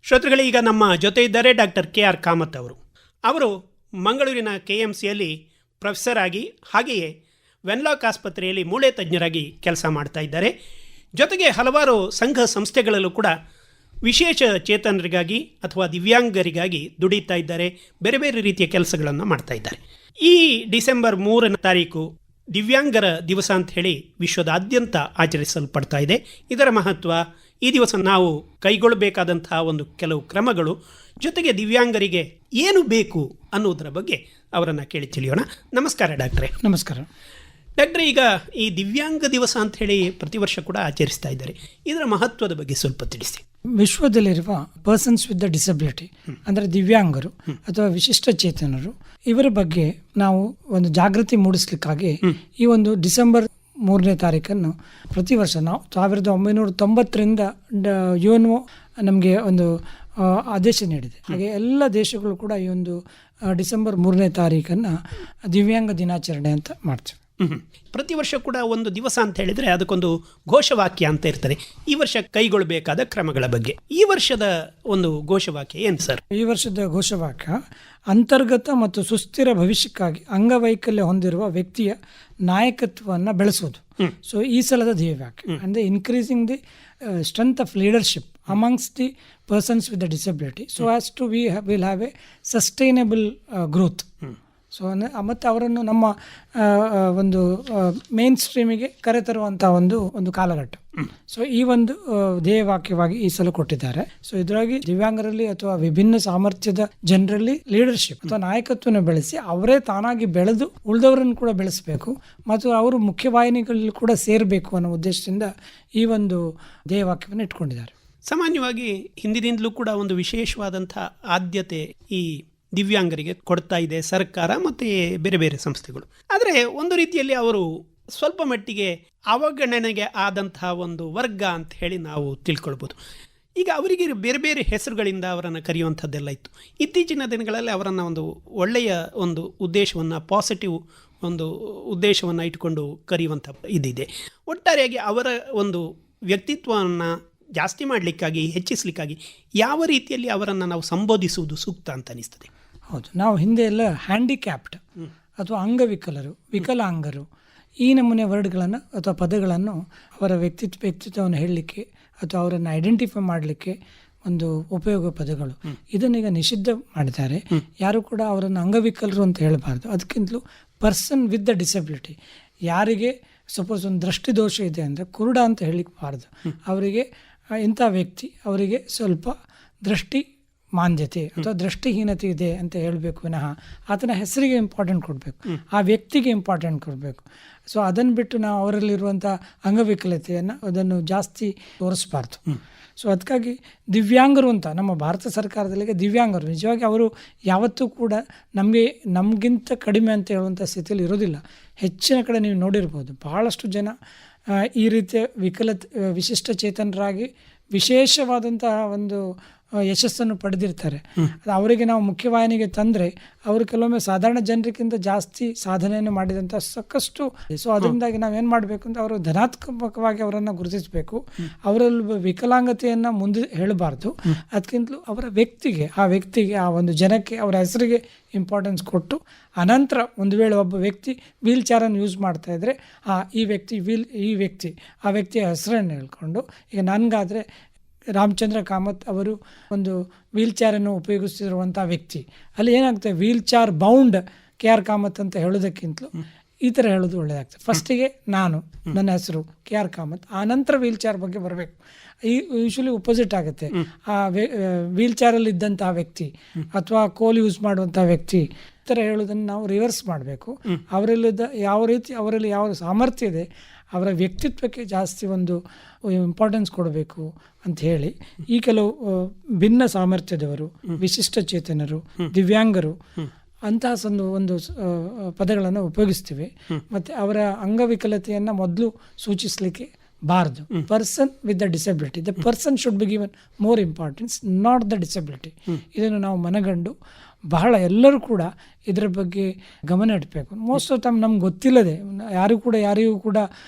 ಶ್ರೋತೃಗಳೇ, ಈಗ ನಮ್ಮ ಜೊತೆ ಇದ್ದಾರೆ ಡಾಕ್ಟರ್ KR ಕಾಮತ್ ಅವರು ಮಂಗಳೂರಿನ KMCಯಲ್ಲಿ ಪ್ರೊಫೆಸರ್ ಆಗಿ ಹಾಗೆಯೇ ವೆನ್ಲಾಕ್ ಆಸ್ಪತ್ರೆಯಲ್ಲಿ ಮೂಳೆ ತಜ್ಞರಾಗಿ ಕೆಲಸ ಮಾಡ್ತಾ ಇದ್ದಾರೆ. ಜೊತೆಗೆ ಹಲವಾರು ಸಂಘ ಸಂಸ್ಥೆಗಳಲ್ಲೂ ಕೂಡ ವಿಶೇಷ ಚೇತನರಿಗಾಗಿ ಅಥವಾ ದಿವ್ಯಾಂಗರಿಗಾಗಿ ದುಡಿತಾ ಇದ್ದಾರೆ. ಬೇರೆ ಬೇರೆ ರೀತಿಯ ಕೆಲಸಗಳನ್ನು ಮಾಡ್ತಾ ಇದ್ದಾರೆ. ಈ ಡಿಸೆಂಬರ್ 3 ದಿವ್ಯಾಂಗರ ದಿವಸ ಅಂತ ಹೇಳಿ ವಿಶ್ವದಾದ್ಯಂತ ಆಚರಿಸಲ್ಪಡ್ತಾ ಇದೆ. ಇದರ ಮಹತ್ವ, ಈ ದಿವಸ ನಾವು ಕೈಗೊಳ್ಳಬೇಕಾದಂತಹ ಒಂದು ಕೆಲವು ಕ್ರಮಗಳು, ಜೊತೆಗೆ ದಿವ್ಯಾಂಗರಿಗೆ ಏನು ಬೇಕು ಅನ್ನೋದರ ಬಗ್ಗೆ ಅವರನ್ನು ಕೇಳಿ ತಿಳಿಯೋಣ. ನಮಸ್ಕಾರ ಡಾಕ್ಟ್ರೇ. ನಮಸ್ಕಾರ ಡಾಕ್ಟ್ರೇ, ಈಗ ಈ ದಿವ್ಯಾಂಗ ದಿವಸ ಅಂತ ಹೇಳಿ ಪ್ರತಿ ವರ್ಷ ಕೂಡ ಆಚರಿಸ್ತಾ ಇದ್ದಾರೆ. ಇದರ ಮಹತ್ವದ ಬಗ್ಗೆ ಸ್ವಲ್ಪ ತಿಳಿಸಿ. ವಿಶ್ವದಲ್ಲಿರುವ ಪರ್ಸನ್ಸ್ ವಿತ್ ದ ಡಿಸಬಿಲಿಟಿ ಅಂದರೆ ದಿವ್ಯಾಂಗರು ಅಥವಾ ವಿಶಿಷ್ಟ ಚೇತನರು, ಇವರ ಬಗ್ಗೆ ನಾವು ಒಂದು ಜಾಗೃತಿ ಮೂಡಿಸ್ಲಿಕ್ಕಾಗಿ ಈ ಒಂದು ಡಿಸೆಂಬರ್ 3 ಪ್ರತಿ ವರ್ಷ ನಾವು 1990ರಿಂದ UNO ನಮಗೆ ಒಂದು ಆದೇಶ ನೀಡಿದೆ. ಹಾಗೆ ಎಲ್ಲ ದೇಶಗಳು ಕೂಡ ಈ ಒಂದು ಡಿಸೆಂಬರ್ 3 ದಿವ್ಯಾಂಗ ದಿನಾಚರಣೆ ಅಂತ ಮಾಡ್ತೀವಿ. ಪ್ರತಿ ವರ್ಷ ಕೂಡ ಒಂದು ದಿವಸ ಅಂತ ಹೇಳಿದರೆ ಅದಕ್ಕೊಂದು ಘೋಷವಾಕ್ಯ ಅಂತ ಇರ್ತದೆ. ಈ ವರ್ಷ ಕೈಗೊಳ್ಳಬೇಕಾದ ಕ್ರಮಗಳ ಬಗ್ಗೆ ಈ ವರ್ಷದ ಒಂದು ಘೋಷವಾಕ್ಯ ಏನು ಸರ್? ಈ ವರ್ಷದ ಘೋಷವಾಕ್ಯ ಅಂತರ್ಗತ ಮತ್ತು ಸುಸ್ಥಿರ ಭವಿಷ್ಯಕ್ಕಾಗಿ ಅಂಗವೈಕಲ್ಯ ಹೊಂದಿರುವ ವ್ಯಕ್ತಿಯ ನಾಯಕತ್ವವನ್ನು ಬೆಳೆಸೋದು. ಸೊ ಈ ಸಲದ ಧ್ಯೇಯವಾಕ್ಯ ಅಂದರೆ increasing the strength of leadership amongst the persons with the disability so as to will have a sustainable growth. So ಮತ್ತು ಅವರನ್ನು ನಮ್ಮ ಒಂದು ಮೇನ್ ಸ್ಟ್ರೀಮಿಗೆ ಕರೆತರುವಂಥ ಒಂದು ಕಾಲಘಟ್ಟ. ಸೊ ಈ ಒಂದು ಧ್ಯೇಯವಾಕ್ಯವಾಗಿ ಈ ಸಲ ಕೊಟ್ಟಿದ್ದಾರೆ. ಸೊ ಇದರಾಗಿ ದಿವ್ಯಾಂಗರಲ್ಲಿ ಅಥವಾ ವಿಭಿನ್ನ ಸಾಮರ್ಥ್ಯದ ಜನರಲ್ಲಿ ಲೀಡರ್ಶಿಪ್ ಅಥವಾ ನಾಯಕತ್ವನ ಬೆಳೆಸಿ ಅವರೇ ತಾನಾಗಿ ಬೆಳೆದು ಉಳಿದವರನ್ನು ಕೂಡ ಬೆಳೆಸಬೇಕು ಮತ್ತು ಅವರು ಮುಖ್ಯವಾಹಿನಿಗಳಲ್ಲಿ ಕೂಡ ಸೇರಬೇಕು ಅನ್ನೋ ಉದ್ದೇಶದಿಂದ ಈ ಒಂದು ಧ್ಯೇಯವಾಕ್ಯವನ್ನು ಇಟ್ಕೊಂಡಿದ್ದಾರೆ. ಸಾಮಾನ್ಯವಾಗಿ ಹಿಂದಿನಿಂದಲೂ ಕೂಡ ಒಂದು ವಿಶೇಷವಾದಂಥ ಆದ್ಯತೆ ಈ ದಿವ್ಯಾಂಗರಿಗೆ ಕೊಡ್ತಾ ಇದೆ ಸರ್ಕಾರ ಮತ್ತು ಬೇರೆ ಬೇರೆ ಸಂಸ್ಥೆಗಳು. ಆದರೆ ಒಂದು ರೀತಿಯಲ್ಲಿ ಅವರು ಸ್ವಲ್ಪ ಮಟ್ಟಿಗೆ ಅವಗಣನೆಗೆ ಆದಂತಹ ಒಂದು ವರ್ಗ ಅಂತ ಹೇಳಿ ನಾವು ತಿಳ್ಕೊಳ್ಬೋದು. ಈಗ ಅವರಿಗೆ ಬೇರೆ ಬೇರೆ ಹೆಸರುಗಳಿಂದ ಅವರನ್ನು ಕರೆಯುವಂಥದ್ದೆಲ್ಲ ಇತ್ತು. ಇತ್ತೀಚಿನ ದಿನಗಳಲ್ಲಿ ಅವರನ್ನು ಒಂದು ಒಳ್ಳೆಯ ಒಂದು ಉದ್ದೇಶವನ್ನು, ಪಾಸಿಟಿವ್ ಒಂದು ಉದ್ದೇಶವನ್ನು ಇಟ್ಕೊಂಡು ಕರೆಯುವಂಥ ಇದಿದೆ. ಒಟ್ಟಾರೆಯಾಗಿ ಅವರ ಒಂದು ವ್ಯಕ್ತಿತ್ವವನ್ನು ಜಾಸ್ತಿ ಮಾಡಲಿಕ್ಕಾಗಿ, ಹೆಚ್ಚಿಸಲಿಕ್ಕಾಗಿ ಯಾವ ರೀತಿಯಲ್ಲಿ ಅವರನ್ನು ನಾವು ಸಂಬೋಧಿಸುವುದು ಸೂಕ್ತ ಅಂತ ಅನಿಸ್ತದೆ? ಹೌದು, ನಾವು ಹಿಂದೆ ಎಲ್ಲ ಹ್ಯಾಂಡಿಕ್ಯಾಪ್ಡ್ ಅಥವಾ ಅಂಗವಿಕಲರು, ವಿಕಲಾಂಗರು ಈ ನಮೂನೆ ವರ್ಡ್ಗಳನ್ನು ಅಥವಾ ಪದಗಳನ್ನು ಅವರ ವ್ಯಕ್ತಿತ್ವವನ್ನು ಹೇಳಲಿಕ್ಕೆ ಅಥವಾ ಅವರನ್ನು ಐಡೆಂಟಿಫೈ ಮಾಡಲಿಕ್ಕೆ ಒಂದು ಉಪಯೋಗ ಪದಗಳು. ಇದನ್ನೀಗ ನಿಷಿದ್ಧ ಮಾಡಿದ್ದಾರೆ. ಯಾರು ಕೂಡ ಅವರನ್ನು ಅಂಗವಿಕಲರು ಅಂತ ಹೇಳಬಾರ್ದು. ಅದಕ್ಕಿಂತಲೂ ಪರ್ಸನ್ ವಿತ್ ದ ಡಿಸಬಿಲಿಟಿ, ಯಾರಿಗೆ ಸಪೋಸ್ ಒಂದು ದೃಷ್ಟಿ ದೋಷ ಇದೆ ಅಂದರೆ ಕುರುಡ ಅಂತ ಹೇಳಲಿಕ್ಬಾರ್ದು. ಅವರಿಗೆ ಇಂಥ ವ್ಯಕ್ತಿ, ಅವರಿಗೆ ಸ್ವಲ್ಪ ದೃಷ್ಟಿ ಮಾಂದ್ಯತೆ ಅಥವಾ ದೃಷ್ಟಿಹೀನತೆ ಇದೆ ಅಂತ ಹೇಳಬೇಕು ವಿನಃ ಆತನ ಹೆಸರಿಗೆ ಇಂಪಾರ್ಟೆಂಟ್ ಕೊಡಬೇಕು, ಆ ವ್ಯಕ್ತಿಗೆ ಇಂಪಾರ್ಟೆಂಟ್ ಕೊಡಬೇಕು. ಸೊ ಅದನ್ನು ಬಿಟ್ಟು ನಾವು ಅವರಲ್ಲಿರುವಂಥ ಅಂಗವಿಕಲತೆಯನ್ನು ಅದನ್ನು ಜಾಸ್ತಿ ತೋರಿಸ್ಬಾರ್ದು. ಸೊ ಅದಕ್ಕಾಗಿ ದಿವ್ಯಾಂಗರು ಅಂತ ನಮ್ಮ ಭಾರತ ಸರ್ಕಾರದಲ್ಲಿ ದಿವ್ಯಾಂಗರು ನಿಜವಾಗಿ ಅವರು ಯಾವತ್ತೂ ಕೂಡ ನಮಗಿಂತ ಕಡಿಮೆ ಅಂತ ಹೇಳುವಂಥ ಸ್ಥಿತಿಯಲ್ಲಿ ಇರೋದಿಲ್ಲ. ಹೆಚ್ಚಿನ ಕಡೆ ನೀವು ನೋಡಿರ್ಬೋದು, ಬಹಳಷ್ಟು ಜನ ಈ ರೀತಿಯ ವಿಶಿಷ್ಟ ಚೇತನರಾಗಿ ವಿಶೇಷವಾದಂತಹ ಒಂದು ಯಶಸ್ಸನ್ನು ಪಡೆದಿರ್ತಾರೆ. ಅವರಿಗೆ ನಾವು ಮುಖ್ಯವಾಹಿನಿಗೆ ತಂದರೆ ಅವರು ಕೆಲವೊಮ್ಮೆ ಸಾಧಾರಣ ಜನರಿಗಿಂತ ಜಾಸ್ತಿ ಸಾಧನೆಯನ್ನು ಮಾಡಿದಂಥ ಸಾಕಷ್ಟು. ಸೊ ಅದರಿಂದಾಗಿ ನಾವೇನು ಮಾಡಬೇಕು ಅಂತ ಅವರು ಧನಾತ್ಮಕವಾಗಿ ಅವರನ್ನು ಗುರುತಿಸಬೇಕು. ಅವರಲ್ಲಿ ವಿಕಲಾಂಗತೆಯನ್ನು ಮುಂದೆ ಹೇಳಬಾರ್ದು. ಅದಕ್ಕಿಂತಲೂ ಅವರ ವ್ಯಕ್ತಿಗೆ ಆ ಒಂದು ಜನಕ್ಕೆ ಅವರ ಹೆಸರಿಗೆ ಇಂಪಾರ್ಟೆನ್ಸ್ ಕೊಟ್ಟು, ಅನಂತರ ಒಂದು ವೇಳೆ ಒಬ್ಬ ವ್ಯಕ್ತಿ ವೀಲ್ ಚೇರನ್ನು ಯೂಸ್ ಮಾಡ್ತಾ ಇದ್ದರೆ ಈ ವ್ಯಕ್ತಿ ಆ ವ್ಯಕ್ತಿಯ ಹೆಸರನ್ನು ಹೇಳ್ಕೊಂಡು, ಈಗ ನನಗಾದರೆ ರಾಮಚಂದ್ರ ಕಾಮತ್ ಅವರು ಒಂದು ವೀಲ್ ಚೇರನ್ನು ಉಪಯೋಗಿಸ್ತಿರುವಂಥ ವ್ಯಕ್ತಿ, ಅಲ್ಲಿ ಏನಾಗ್ತದೆ wheel chair bound KR Kamath ಅಂತ ಹೇಳೋದಕ್ಕಿಂತಲೂ ಈ ಥರ ಹೇಳೋದು ಒಳ್ಳೆಯದಾಗ್ತದೆ. ಫಸ್ಟಿಗೆ ನನ್ನ ಹೆಸರು KR ಕಾಮತ್, ಆ ನಂತರ ವೀಲ್ ಚೇರ್ ಬಗ್ಗೆ ಬರಬೇಕು. ಯೂಶ್ವಲಿ ಅಪೋಸಿಟ್ ಆಗುತ್ತೆ. ಆ ವೀಲ್ ಚೇರಲ್ಲಿ ಇದ್ದಂತಹ ವ್ಯಕ್ತಿ ಅಥವಾ ಕೋಲ್ ಯೂಸ್ ಮಾಡುವಂಥ ವ್ಯಕ್ತಿ ಈ ಥರ ಹೇಳೋದನ್ನು ನಾವು ರಿವರ್ಸ್ ಮಾಡಬೇಕು. ಅವರಲ್ಲಿ ಯಾವ ಸಾಮರ್ಥ್ಯ ಇದೆ ಅವರ ವ್ಯಕ್ತಿತ್ವಕ್ಕೆ ಜಾಸ್ತಿ ಒಂದು ಇಂಪಾರ್ಟೆನ್ಸ್ ಕೊಡಬೇಕು ಅಂತ ಹೇಳಿ ಈ ಕೆಲವು ಭಿನ್ನ ಸಾಮರ್ಥ್ಯದವರು, ವಿಶಿಷ್ಟ ಚೇತನರು, ದಿವ್ಯಾಂಗರು ಅಂತಹ ಒಂದು ಪದಗಳನ್ನು ಉಪಯೋಗಿಸ್ತೀವಿ. ಮತ್ತು ಅವರ ಅಂಗವಿಕಲತೆಯನ್ನು ಮೊದಲು ಸೂಚಿಸಲಿಕ್ಕೆ ಬಾರದು. Person with the disability, the person should be given more importance, not the disability. ಇದನ್ನು ನಾವು ಮನಗಂಡು ಬಹಳ ಎಲ್ಲರೂ ಕೂಡ ಇದರ ಬಗ್ಗೆ ಗಮನ ಇಡಬೇಕು. ಮೋಸ್ಟ್ ಆಫ್ ಟೈಮ್ ನಮ್ಗೆ ಗೊತ್ತಿಲ್ಲದೆ ಯಾರಿಗೂ ಕೂಡ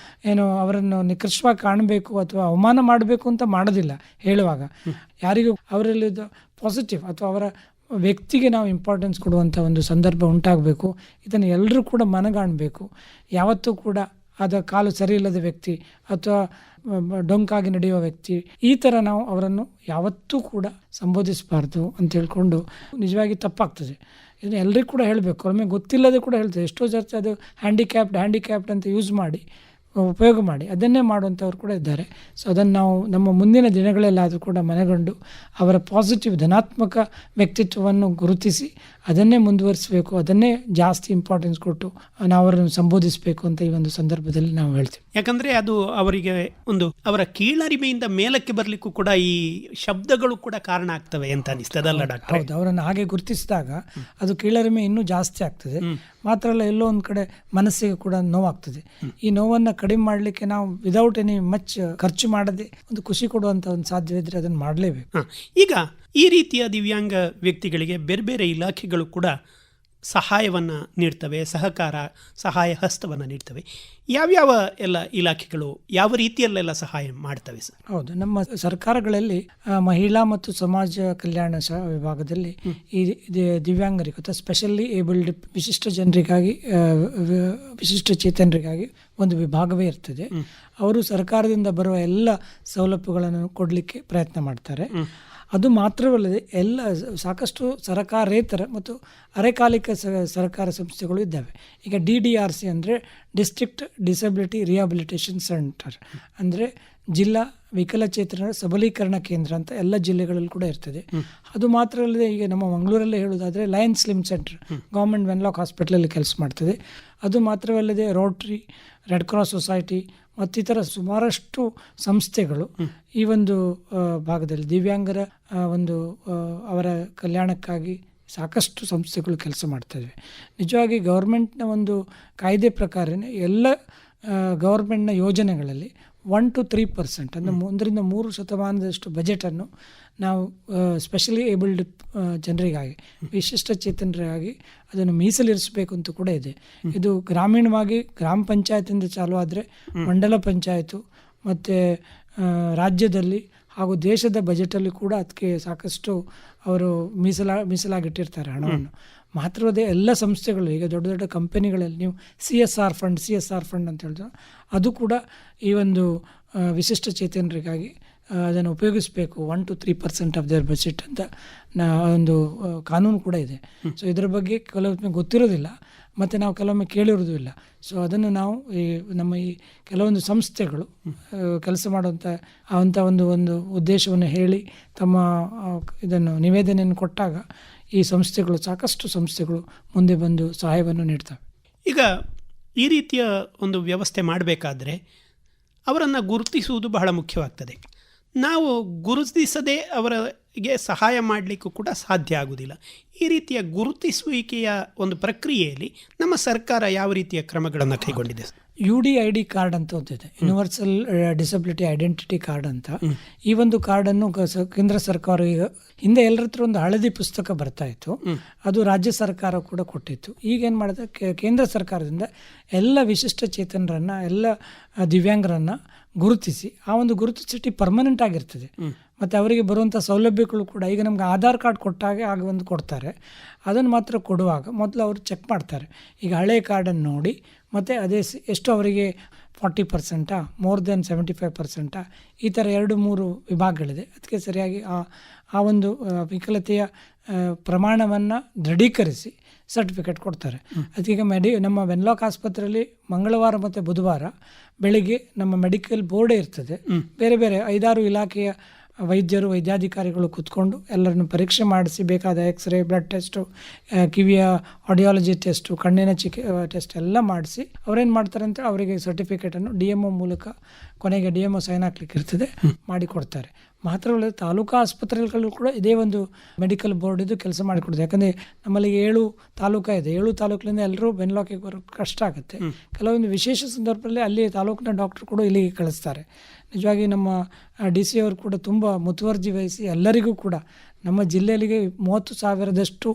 ಏನು ಅವರನ್ನು ನಿಕೃಷ್ಟವಾಗಿ ಕಾಣಬೇಕು ಅಥವಾ ಅವಮಾನ ಮಾಡಬೇಕು ಅಂತ ಮಾಡೋದಿಲ್ಲ. ಹೇಳುವಾಗ ಯಾರಿಗೂ ಅವರಲ್ಲಿ ಪಾಸಿಟಿವ್ ಅಥವಾ ಅವರ ವ್ಯಕ್ತಿಗೆ ನಾವು ಇಂಪಾರ್ಟೆನ್ಸ್ ಕೊಡುವಂಥ ಒಂದು ಸಂದರ್ಭ ಉಂಟಾಗಬೇಕು. ಇದನ್ನು ಎಲ್ಲರೂ ಕೂಡ ಮನಗಾಣಬೇಕು. ಯಾವತ್ತೂ ಕೂಡ ಅದ ಕಾಲು ಸರಿ ಇಲ್ಲದ ವ್ಯಕ್ತಿ ಅಥವಾ ಡೊಂಕಾಗಿ ನಡೆಯುವ ವ್ಯಕ್ತಿ, ಈ ಥರ ನಾವು ಅವರನ್ನು ಯಾವತ್ತೂ ಕೂಡ ಸಂಬೋಧಿಸಬಾರ್ದು ಅಂತ ಹೇಳ್ಕೊಂಡು ನಿಜವಾಗಿ ತಪ್ಪಾಗ್ತದೆ. ಇದನ್ನು ಎಲ್ಲರಿಗೂ ಕೂಡ ಹೇಳಬೇಕು. ಒಮ್ಮೆ ಗೊತ್ತಿಲ್ಲದೆ ಕೂಡ ಹೇಳ್ತದೆ. ಎಷ್ಟೋ ಜನ ಅದು ಹ್ಯಾಂಡಿಕ್ಯಾಪ್ಡ್ ಅಂತ ಯೂಸ್ ಮಾಡಿ ಉಪಯೋಗ ಮಾಡಿ ಅದನ್ನೇ ಮಾಡುವಂಥವ್ರು ಕೂಡ ಇದ್ದಾರೆ. ಸೊ ಅದನ್ನು ನಾವು ನಮ್ಮ ಮುಂದಿನ ದಿನಗಳಲ್ಲಾದರೂ ಕೂಡ ಮನಗಂಡು ಅವರ ಪಾಸಿಟಿವ್ ಧನಾತ್ಮಕ ವ್ಯಕ್ತಿತ್ವವನ್ನು ಗುರುತಿಸಿ ಅದನ್ನೇ ಮುಂದುವರಿಸಬೇಕು, ಅದನ್ನೇ ಜಾಸ್ತಿ ಇಂಪಾರ್ಟೆನ್ಸ್ ಕೊಟ್ಟು ನಾವು ಅವರನ್ನು ಸಂಬೋಧಿಸಬೇಕು ಅಂತ ಈ ಒಂದು ಸಂದರ್ಭದಲ್ಲಿ ನಾವು ಹೇಳ್ತೀವಿ. ಯಾಕಂದರೆ ಅದು ಅವರಿಗೆ ಅವರ ಕೀಳರಿಮೆಯಿಂದ ಮೇಲಕ್ಕೆ ಬರಲಿಕ್ಕೂ ಕೂಡ ಈ ಶಬ್ದಗಳು ಕೂಡ ಕಾರಣ ಆಗ್ತವೆ ಅಂತ ಅನಿಸ್ತದಲ್ಲ ಡಾಕ್ಟರ್? ಹೌದು, ಅವರನ್ನು ಹಾಗೆ ಗುರುತಿಸಿದಾಗ ಅದು ಕೀಳರಿಮೆ ಇನ್ನೂ ಜಾಸ್ತಿ ಆಗ್ತದೆ. ಮಾತ್ರ ಅಲ್ಲ, ಎಲ್ಲೋ ಒಂದು ಕಡೆ ಮನಸ್ಸಿಗೆ ಕೂಡ ನೋವಾಗ್ತದೆ. ಈ ನೋವನ್ನು ಕಡಿಮೆ ಮಾಡಲಿಕ್ಕೆ ನಾವು ವಿದೌಟ್ ಎನಿ ಮಚ್ ಖರ್ಚು ಮಾಡದೆ ಒಂದು ಖುಷಿ ಕೊಡುವಂಥ ಒಂದು ಸಾಧ್ಯವಿದ್ರೆ ಅದನ್ನು ಮಾಡಲೇಬೇಕು. ಈಗ ಈ ರೀತಿಯ ದಿವ್ಯಾಂಗ ವ್ಯಕ್ತಿಗಳಿಗೆ ಬೇರೆ ಬೇರೆ ಇಲಾಖೆಗಳು ಕೂಡ ಸಹಾಯವನ್ನು ನೀಡ್ತವೆ, ಸಹಾಯ ಹಸ್ತವನ್ನು ನೀಡ್ತವೆ. ಯಾವ್ಯಾವ ಎಲ್ಲ ಇಲಾಖೆಗಳು ಯಾವ ರೀತಿಯಲ್ಲೆಲ್ಲ ಸಹಾಯ ಮಾಡ್ತವೆ ಸರ್? ಹೌದು, ನಮ್ಮ ಸರ್ಕಾರಗಳಲ್ಲಿ ಮಹಿಳಾ ಮತ್ತು ಸಮಾಜ ಕಲ್ಯಾಣ ವಿಭಾಗದಲ್ಲಿ ಈ ದಿವ್ಯಾಂಗರಿಗೆ ಅಥವಾ ಸ್ಪೆಷಲಿ ಏಬಲ್ಡ್ ವಿಶಿಷ್ಟ ಜನರಿಗಾಗಿ ವಿಶಿಷ್ಟ ಚೇತನರಿಗಾಗಿ ಒಂದು ವಿಭಾಗವೇ ಇರ್ತದೆ. ಅವರು ಸರ್ಕಾರದಿಂದ ಬರುವ ಎಲ್ಲ ಸೌಲಭ್ಯಗಳನ್ನು ಕೊಡಲಿಕ್ಕೆ ಪ್ರಯತ್ನ ಮಾಡ್ತಾರೆ. ಅದು ಮಾತ್ರವಲ್ಲದೆ ಸಾಕಷ್ಟು ಸರಕಾರೇತರ ಮತ್ತು ಅರೆಕಾಲಿಕ ಸರ್ಕಾರ ಸಂಸ್ಥೆಗಳು ಇದ್ದಾವೆ. ಈಗ DDRC ಅಂದರೆ ಡಿಸ್ಟ್ರಿಕ್ಟ್ ಡಿಸಬಿಲಿಟಿ ರಿಹಾಬಿಲಿಟೇಷನ್ ಸೆಂಟರ್, ಅಂದರೆ ಜಿಲ್ಲಾ ವಿಕಲಚೇತನರ ಸಬಲೀಕರಣ ಕೇಂದ್ರ ಅಂತ ಎಲ್ಲ ಜಿಲ್ಲೆಗಳಲ್ಲಿ ಕೂಡ ಇರ್ತದೆ. ಅದು ಮಾತ್ರ ಅಲ್ಲದೆ ಈಗ ನಮ್ಮ ಮಂಗಳೂರಲ್ಲೇ ಹೇಳೋದಾದರೆ Lions slim centre government Wenlock ಹಾಸ್ಪಿಟಲಲ್ಲಿ ಕೆಲಸ ಮಾಡ್ತದೆ. ಅದು ಮಾತ್ರವಲ್ಲದೆ ರೋಟ್ರಿ, ರೆಡ್ ಕ್ರಾಸ್ ಸೊಸೈಟಿ ಮತ್ತಿತರ ಸುಮಾರಷ್ಟು ಸಂಸ್ಥೆಗಳು ಈ ಒಂದು ಭಾಗದಲ್ಲಿ ದಿವ್ಯಾಂಗರ ಅವರ ಕಲ್ಯಾಣಕ್ಕಾಗಿ ಸಾಕಷ್ಟು ಸಂಸ್ಥೆಗಳು ಕೆಲಸ ಮಾಡ್ತಾಯಿವೆ. ನಿಜವಾಗಿ ಗೌರ್ಮೆಂಟ್ನ ಒಂದು ಕಾಯ್ದೆ ಪ್ರಕಾರನೇ ಎಲ್ಲ ಗೌರ್ಮೆಂಟ್ನ ಯೋಜನೆಗಳಲ್ಲಿ 1 to 3% ಅಂದರೆ 1-3% ಬಜೆಟನ್ನು ನಾವು ಸ್ಪೆಷಲಿ ಏಬಲ್ಡ್ ಜನರಿಗಾಗಿ ವಿಶಿಷ್ಟ ಚೇತನರಿಗಾಗಿ ಅದನ್ನು ಮೀಸಲಿರಿಸಬೇಕು ಅಂತ ಕೂಡ ಇದೆ. ಇದು ಗ್ರಾಮೀಣವಾಗಿ ಗ್ರಾಮ ಪಂಚಾಯತಿಂದ ಚಾಲು ಆದರೆ ಮಂಡಲ ಪಂಚಾಯತು ಮತ್ತು ರಾಜ್ಯದಲ್ಲಿ ಹಾಗೂ ದೇಶದ ಬಜೆಟಲ್ಲಿ ಕೂಡ ಅದಕ್ಕೆ ಸಾಕಷ್ಟು ಅವರು ಮೀಸಲಾಗಿಟ್ಟಿರ್ತಾರೆ ಹಣವನ್ನು. ಮಾತ್ರವದೇ ಎಲ್ಲ ಸಂಸ್ಥೆಗಳು ಈಗ ದೊಡ್ಡ ದೊಡ್ಡ ಕಂಪನಿಗಳಲ್ಲಿ ನೀವು CSR ಫಂಡ್ ಅಂತ ಹೇಳಿದ್ರೆ ಅದು ಕೂಡ ಈ ಒಂದು ವಿಶಿಷ್ಟ ಚೇತನರಿಗಾಗಿ ಅದನ್ನು ಉಪಯೋಗಿಸಬೇಕು. 1 to 3% ಆಫ್ ದೇರ್ ಬಜೆಟ್ ಅಂತ ಒಂದು ಕಾನೂನು ಕೂಡ ಇದೆ. ಸೊ ಇದರ ಬಗ್ಗೆ ಕೆಲವೊಮ್ಮೆ ಗೊತ್ತಿರೋದಿಲ್ಲ ಮತ್ತು ನಾವು ಕೆಲವೊಮ್ಮೆ ಕೇಳಿರೋದು ಇಲ್ಲ. ಸೊ ಅದನ್ನು ನಾವು ನಮ್ಮ ಈ ಕೆಲವೊಂದು ಸಂಸ್ಥೆಗಳು ಕೆಲಸ ಮಾಡುವಂಥ ಒಂದು ಉದ್ದೇಶವನ್ನು ಹೇಳಿ ತಮ್ಮ ಇದನ್ನು ನಿವೇದನೆಯನ್ನು ಕೊಟ್ಟಾಗ ಈ ಸಾಕಷ್ಟು ಸಂಸ್ಥೆಗಳು ಮುಂದೆ ಬಂದು ಸಹಾಯವನ್ನು ನೀಡ್ತವೆ. ಈಗ ಈ ರೀತಿಯ ಒಂದು ವ್ಯವಸ್ಥೆ ಮಾಡಬೇಕಾದ್ರೆ ಅವರನ್ನು ಗುರುತಿಸುವುದು ಬಹಳ ಮುಖ್ಯವಾಗ್ತದೆ. ನಾವು ಗುರುತಿಸದೆ ಅವರಿಗೆ ಸಹಾಯ ಮಾಡಲಿಕ್ಕೂ ಕೂಡ ಸಾಧ್ಯ ಆಗುವುದಿಲ್ಲ. ಈ ರೀತಿಯ ಗುರುತಿಸುವಿಕೆಯ ಒಂದು ಪ್ರಕ್ರಿಯೆಯಲ್ಲಿ ನಮ್ಮ ಸರ್ಕಾರ ಯಾವ ರೀತಿಯ ಕ್ರಮಗಳನ್ನು ಕೈಗೊಂಡಿದೆ? UDID ಕಾರ್ಡ್ ಅಂತ ಒಂದಿದೆ, ಯೂನಿವರ್ಸಲ್ ಡಿಸಬಿಲಿಟಿ ಐಡೆಂಟಿಟಿ ಕಾರ್ಡ್ ಅಂತ. ಈ ಒಂದು ಕಾರ್ಡನ್ನು ಕೇಂದ್ರ ಸರ್ಕಾರ ಈಗ ಹಿಂದೆ ಎಲ್ಲರ ಹತ್ರ ಒಂದು ಹಳದಿ ಪುಸ್ತಕ ಬರ್ತಾ ಇತ್ತು, ಅದು ರಾಜ್ಯ ಸರ್ಕಾರ ಕೂಡ ಕೊಟ್ಟಿತ್ತು. ಈಗ ಏನು ಮಾಡಿದೆ, ಕೇಂದ್ರ ಸರ್ಕಾರದಿಂದ ಎಲ್ಲ ವಿಶಿಷ್ಟ ಚೇತನರನ್ನು ಎಲ್ಲ ದಿವ್ಯಾಂಗರನ್ನು ಗುರುತಿಸಿ ಆ ಒಂದು ಗುರುತು ಚೀಟಿ ಪರ್ಮನೆಂಟ್ ಆಗಿರ್ತದೆ. ಮತ್ತು ಅವರಿಗೆ ಬರುವಂಥ ಸೌಲಭ್ಯಗಳು ಕೂಡ ಈಗ ನಮ್ಗೆ ಆಧಾರ್ ಕಾರ್ಡ್ ಕೊಟ್ಟಾಗೆ ಆಗ ಒಂದು ಕೊಡ್ತಾರೆ. ಅದನ್ನು ಮಾತ್ರ ಕೊಡುವಾಗ ಮೊದಲು ಅವರು ಚೆಕ್ ಮಾಡ್ತಾರೆ. ಈಗ ಹಳೆಯ ಕಾರ್ಡನ್ನು ನೋಡಿ ಮತ್ತು ಅದೇ ಎಷ್ಟು ಅವರಿಗೆ 40%, ಮೋರ್ ದೆನ್ 75%, ಈ ಥರ 2-3 ವಿಭಾಗಗಳಿದೆ. ಅದಕ್ಕೆ ಸರಿಯಾಗಿ ಆ ಒಂದು ವಿಕಲತೆಯ ಪ್ರಮಾಣವನ್ನು ದೃಢೀಕರಿಸಿ ಸರ್ಟಿಫಿಕೇಟ್ ಕೊಡ್ತಾರೆ. ಅದಕ್ಕೆ ನಮ್ಮ ವೆನ್ಲಾಕ್ ಆಸ್ಪತ್ರೆಯಲ್ಲಿ ಮಂಗಳವಾರ ಮತ್ತು ಬುಧವಾರ ಬೆಳಿಗ್ಗೆ ನಮ್ಮ ಮೆಡಿಕಲ್ ಬೋರ್ಡೇ ಇರ್ತದೆ. ಬೇರೆ ಬೇರೆ 5-6 ಇಲಾಖೆಯ ವೈದ್ಯರು ವೈದ್ಯಾಧಿಕಾರಿಗಳು ಕೂತ್ಕೊಂಡು ಎಲ್ಲರನ್ನು ಪರೀಕ್ಷೆ ಮಾಡಿಸಿ ಬೇಕಾದ ಎಕ್ಸ್ರೇ, ಬ್ಲಡ್ ಟೆಸ್ಟು, ಕಿವಿಯ ಆಡಿಯಾಲಜಿ ಟೆಸ್ಟು, ಕಣ್ಣಿನ ಟೆಸ್ಟ್ ಎಲ್ಲ ಮಾಡಿಸಿ ಅವ್ರೇನು ಮಾಡ್ತಾರೆ ಅಂತ ಅವರಿಗೆ ಸರ್ಟಿಫಿಕೇಟನ್ನು DMO ಮೂಲಕ ಕೊನೆಗೆ DMO ಸೈನ್ ಹಾಕ್ಲಿಕ್ಕೆ ಇರ್ತದೆ ಮಾಡಿಕೊಡ್ತಾರೆ. ಮಾತ್ರವಲ್ಲ, ತಾಲೂಕು ಆಸ್ಪತ್ರೆಗಳು ಕೂಡ ಇದೇ ಒಂದು ಮೆಡಿಕಲ್ ಬೋರ್ಡ್ ಇದು ಕೆಲಸ ಮಾಡಿಕೊಡ್ತದೆ. ಯಾಕಂದರೆ ನಮ್ಮಲ್ಲಿ 7 ತಾಲೂಕು ಇದೆ. 7 ತಾಲೂಕಿನಿಂದ ಎಲ್ಲರೂ ವೆನ್ಲಾಕಿಗೆ ಬರೋಕ್ಕೆ ಕಷ್ಟ ಆಗುತ್ತೆ. ಕೆಲವೊಂದು ವಿಶೇಷ ಸಂದರ್ಭದಲ್ಲಿ ಅಲ್ಲಿ ತಾಲೂಕಿನ ಡಾಕ್ಟರ್ ಕೂಡ ಇಲ್ಲಿಗೆ ಕಳಿಸ್ತಾರೆ. ನಿಜವಾಗಿ ನಮ್ಮ DC ಅವರು ಕೂಡ ತುಂಬ ಮುತುವರ್ಜಿ ವಹಿಸಿ ಎಲ್ಲರಿಗೂ ಕೂಡ ನಮ್ಮ ಜಿಲ್ಲೆಯಲ್ಲಿಗೆ 30,000ದಷ್ಟು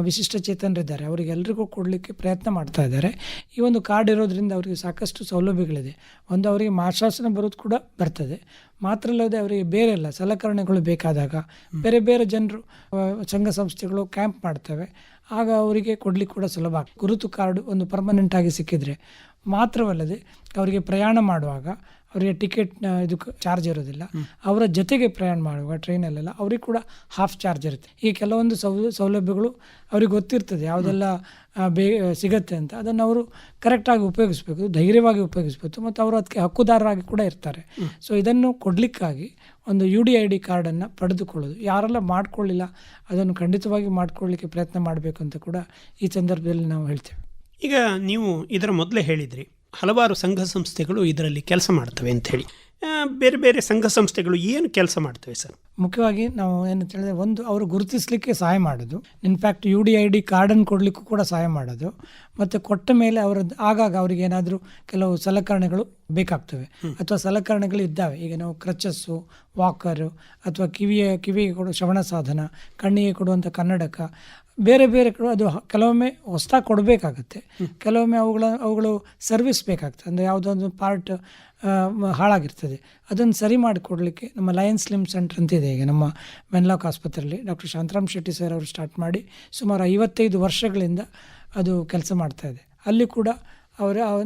ವಿಶಿಷ್ಟ ಚೇತನರಿದ್ದಾರೆ ಅವರಿಗೆಲ್ಲರಿಗೂ ಕೊಡಲಿಕ್ಕೆ ಪ್ರಯತ್ನ ಮಾಡ್ತಾ ಇದ್ದಾರೆ. ಈ ಒಂದು ಕಾರ್ಡ್ ಇರೋದ್ರಿಂದ ಅವರಿಗೆ ಸಾಕಷ್ಟು ಸೌಲಭ್ಯಗಳಿದೆ. ಒಂದು ಅವರಿಗೆ ಮಾಶಾಸನ ಬರೋದು ಕೂಡ ಬರ್ತದೆ. ಮಾತ್ರ ಅಲ್ಲದೆ ಅವರಿಗೆ ಬೇರೆ ಎಲ್ಲ ಸಲಕರಣೆಗಳು ಬೇಕಾದಾಗ ಬೇರೆ ಬೇರೆ ಜನರು ಸಂಘ ಸಂಸ್ಥೆಗಳು ಕ್ಯಾಂಪ್ ಮಾಡ್ತವೆ. ಆಗ ಅವರಿಗೆ ಕೊಡಲಿಕ್ಕೆ ಕೂಡ ಸುಲಭ ಆಗ್ತದೆ. ಗುರುತು ಕಾರ್ಡು ಒಂದು ಪರ್ಮನೆಂಟ್ ಆಗಿ ಸಿಕ್ಕಿದ್ರೆ ಮಾತ್ರವಲ್ಲದೆ ಅವರಿಗೆ ಪ್ರಯಾಣ ಮಾಡುವಾಗ ಅವರಿಗೆ ಟಿಕೆಟ್ ಇದಕ್ಕೆ ಚಾರ್ಜ್ ಇರೋದಿಲ್ಲ. ಅವರ ಜೊತೆಗೆ ಪ್ರಯಾಣ ಮಾಡುವಾಗ ಟ್ರೈನಲ್ಲೆಲ್ಲ ಅವ್ರಿಗೆ ಕೂಡ ಹಾಫ್ ಚಾರ್ಜ್ ಇರುತ್ತೆ. ಈ ಕೆಲವೊಂದು ಸೌಲಭ್ಯಗಳು ಅವ್ರಿಗೆ ಗೊತ್ತಿರ್ತದೆ ಯಾವುದೆಲ್ಲ ಸಿಗತ್ತೆ ಅಂತ. ಅದನ್ನು ಅವರು ಕರೆಕ್ಟಾಗಿ ಉಪಯೋಗಿಸ್ಬೇಕು, ಧೈರ್ಯವಾಗಿ ಉಪಯೋಗಿಸ್ಬೇಕು ಮತ್ತು ಅವರು ಅದಕ್ಕೆ ಹಕ್ಕುದಾರರಾಗಿ ಕೂಡ ಇರ್ತಾರೆ. ಸೊ ಇದನ್ನು ಕೊಡಲಿಕ್ಕಾಗಿ ಒಂದು UDID ಕಾರ್ಡನ್ನು ಪಡೆದುಕೊಳ್ಳೋದು ಯಾರೆಲ್ಲ ಮಾಡ್ಕೊಳ್ಳಿಲ್ಲ ಅದನ್ನು ಖಂಡಿತವಾಗಿ ಮಾಡ್ಕೊಳ್ಳಿಕ್ಕೆ ಪ್ರಯತ್ನ ಮಾಡಬೇಕು ಅಂತ ಕೂಡ ಈ ಸಂದರ್ಭದಲ್ಲಿ ನಾವು ಹೇಳ್ತೇವೆ. ಈಗ ನೀವು ಇದರ ಮೊದಲೇ ಹೇಳಿದ್ರಿ ಹಲವಾರು ಸಂಘ ಸಂಸ್ಥೆಗಳು ಇದರಲ್ಲಿ ಕೆಲಸ ಮಾಡ್ತವೆ ಅಂತ ಹೇಳಿ. ಬೇರೆ ಬೇರೆ ಸಂಘ ಸಂಸ್ಥೆಗಳು ಏನು ಕೆಲಸ ಮಾಡ್ತವೆ ಸರ್? ಮುಖ್ಯವಾಗಿ ನಾವು ಏನು ಹೇಳಿದ್ರೆ, ಒಂದು ಅವರು ಗುರುತಿಸಲಿಕ್ಕೆ ಸಹಾಯ ಮಾಡೋದು, ಇನ್ಫ್ಯಾಕ್ಟ್ UDID ಕಾರ್ಡನ್ನು ಕೊಡಲಿಕ್ಕೂ ಕೂಡ ಸಹಾಯ ಮಾಡೋದು, ಮತ್ತು ಕೊಟ್ಟ ಮೇಲೆ ಅವರದ್ದು ಆಗಾಗ ಅವರಿಗೆ ಏನಾದರೂ ಕೆಲವು ಸಲಕರಣೆಗಳು ಬೇಕಾಗ್ತವೆ ಅಥವಾ ಸಲಕರಣೆಗಳು ಇದ್ದಾವೆ. ಈಗ ನಾವು ಕ್ರಚಸ್ಸು, ವಾಕರು ಅಥವಾ ಕಿವಿಗೆ ಕೊಡುವ ಶ್ರವಣ ಸಾಧನ, ಕಣ್ಣಿಗೆ ಕೊಡುವಂಥ ಕನ್ನಡಕ, ಬೇರೆ ಬೇರೆ ಅದು ಕೆಲವೊಮ್ಮೆ ಹೊಸದಾಗಿ ಕೊಡಬೇಕಾಗತ್ತೆ, ಕೆಲವೊಮ್ಮೆ ಅವುಗಳು ಸರ್ವಿಸ್ ಬೇಕಾಗ್ತದೆ. ಅಂದರೆ ಯಾವುದೋ ಒಂದು ಪಾರ್ಟ್ ಹಾಳಾಗಿರ್ತದೆ, ಅದನ್ನು ಸರಿ ಮಾಡಿಕೊಡ್ಲಿಕ್ಕೆ ನಮ್ಮ ಲಯನ್ಸ್ ಲಿಂಬ್ ಸೆಂಟರ್ ಅಂತ ಇದೆ. ಈಗ ನಮ್ಮ ವೆನ್ಲಾಕ್ ಆಸ್ಪತ್ರೆಯಲ್ಲಿ ಡಾಕ್ಟರ್ ಶಾಂತರಾಮ್ ಶೆಟ್ಟಿ ಸರ್ ಅವರು ಸ್ಟಾರ್ಟ್ ಮಾಡಿ ಸುಮಾರು 55 ವರ್ಷಗಳಿಂದ ಅದು ಕೆಲಸ ಮಾಡ್ತಾ ಇದೆ. ಅಲ್ಲಿ ಕೂಡ